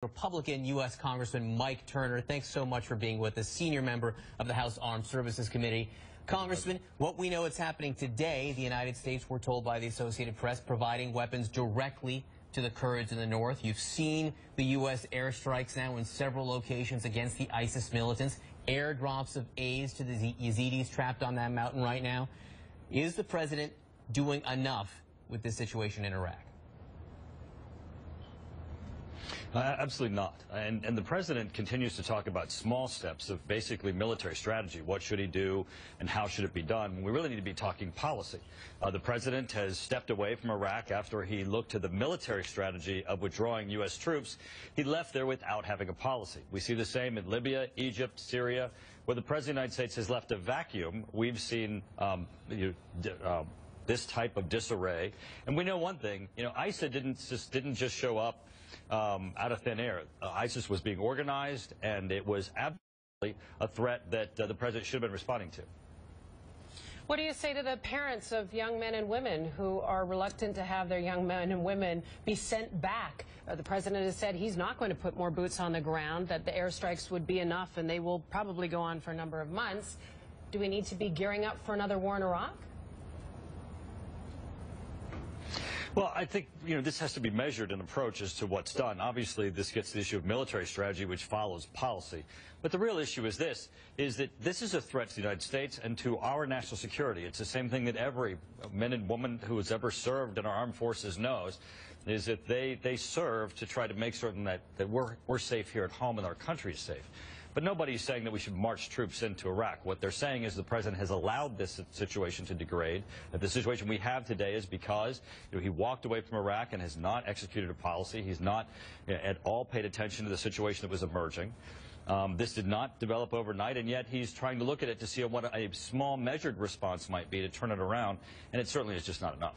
Republican U.S. Congressman Mike Turner. Thanks so much for being with us, senior member of the House Armed Services Committee. Congressman, what we know is happening today, the United States, we're told by the Associated Press, providing weapons directly to the Kurds in the north. You've seen the U.S. airstrikes now in several locations against the ISIS militants, airdrops of aids to the Yazidis trapped on that mountain right now. Is the president doing enough with this situation in Iraq? Absolutely not. And the president continues to talk about small steps of basically military strategy. What should he do and how should it be done? We really need to be talking policy. The president has stepped away from Iraq after he looked to the military strategy of withdrawing U.S. troops. He left there without having a policy. We see the same in Libya, Egypt, Syria, where the president of the United States has left a vacuum. We've seen this type of disarray. And we know one thing, ISIS didn't just show up out of thin air. ISIS was being organized, and it was absolutely a threat that the president should have been responding to. What do you say to the parents of young men and women who are reluctant to have their young men and women be sent back? The president has said he's not going to put more boots on the ground, that the airstrikes would be enough, and they will probably go on for a number of months. Do we need to be gearing up for another war in Iraq? Well, I think, this has to be measured in approach as to what's done. Obviously, this gets to the issue of military strategy, which follows policy. But the real issue is that this is a threat to the United States and to our national security. It's the same thing that every man and woman who has ever served in our armed forces knows, is that they serve to try to make certain that we're safe here at home and our country is safe. But nobody's saying that we should march troops into Iraq. What they're saying is the president has allowed this situation to degrade, that the situation we have today is because he walked away from Iraq and has not executed a policy. He's not at all paid attention to the situation that was emerging. This did not develop overnight, and yet he's trying to look at it to see what a small measured response might be to turn it around, and it certainly is just not enough.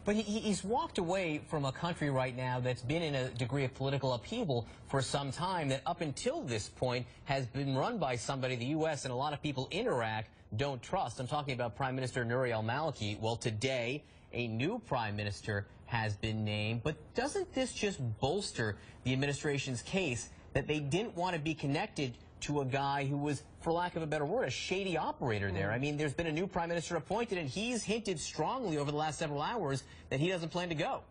But he's walked away from a country right now that's been in a degree of political upheaval for some time, that up until this point has been run by somebody the U.S. and a lot of people in Iraq don't trust. I'm talking about Prime Minister Nouri al-Maliki. Well, today, a new prime minister has been named. But doesn't this just bolster the administration's case that they didn't want to be connected to a guy who was, for lack of a better word, a shady operator there? I mean, there's been a new prime minister appointed, and he's hinted strongly over the last several hours that he doesn't plan to go.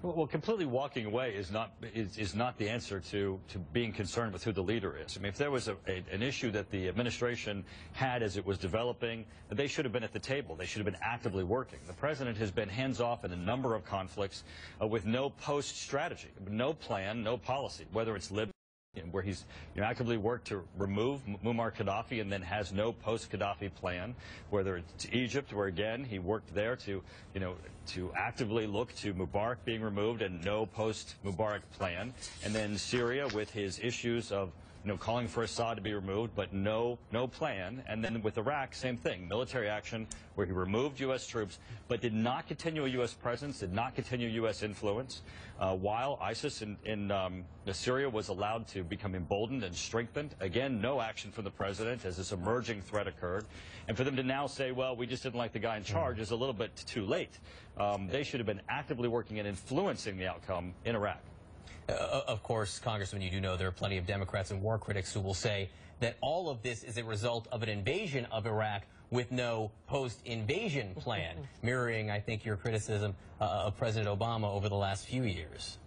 Well, completely walking away is not the answer to being concerned with who the leader is. I mean, if there was an issue that the administration had as it was developing, they should have been at the table. They should have been actively working. The president has been hands-off in a number of conflicts with no post-strategy, no plan, no policy, whether it's Libya, where he's actively worked to remove Muammar Gaddafi and then has no post-Gaddafi plan, whether it's Egypt, where again he worked there to actively look to Mubarak being removed and no post-Mubarak plan, and then Syria with his issues of calling for Assad to be removed, but no plan. And then with Iraq, same thing, military action where he removed U.S. troops, but did not continue a U.S. presence, did not continue U.S. influence, while ISIS in Syria was allowed to become emboldened and strengthened. Again, no action from the president as this emerging threat occurred. And for them to now say, well, we just didn't like the guy in charge, is a little bit too late. They should have been actively working and influencing the outcome in Iraq. Of course, Congressman, you do know there are plenty of Democrats and war critics who will say that all of this is a result of an invasion of Iraq with no post-invasion plan, mirroring, I think, your criticism of President Obama over the last few years.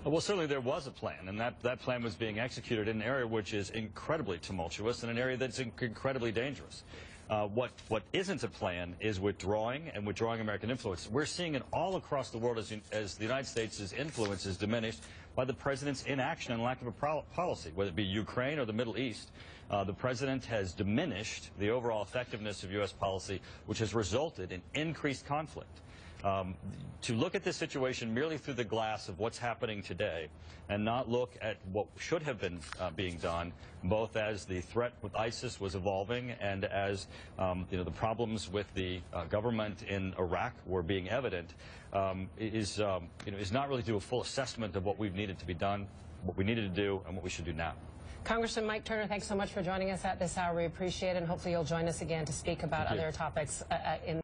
Well, certainly there was a plan, and that plan was being executed in an area which is incredibly tumultuous and an area that's incredibly dangerous. What isn't a plan is withdrawing American influence. We're seeing it all across the world as the United States' influence is diminished by the president's inaction and lack of a policy, whether it be Ukraine or the Middle East. The president has diminished the overall effectiveness of U.S. policy, which has resulted in increased conflict. To look at this situation merely through the glass of what's happening today and not look at what should have been being done, both as the threat with ISIS was evolving and as the problems with the government in Iraq were being evident, is not really do a full assessment of what we've needed to be done, what we needed to do, and what we should do now. Congressman Mike Turner, thanks so much for joining us at this hour. We appreciate it, and hopefully you'll join us again to speak about other topics in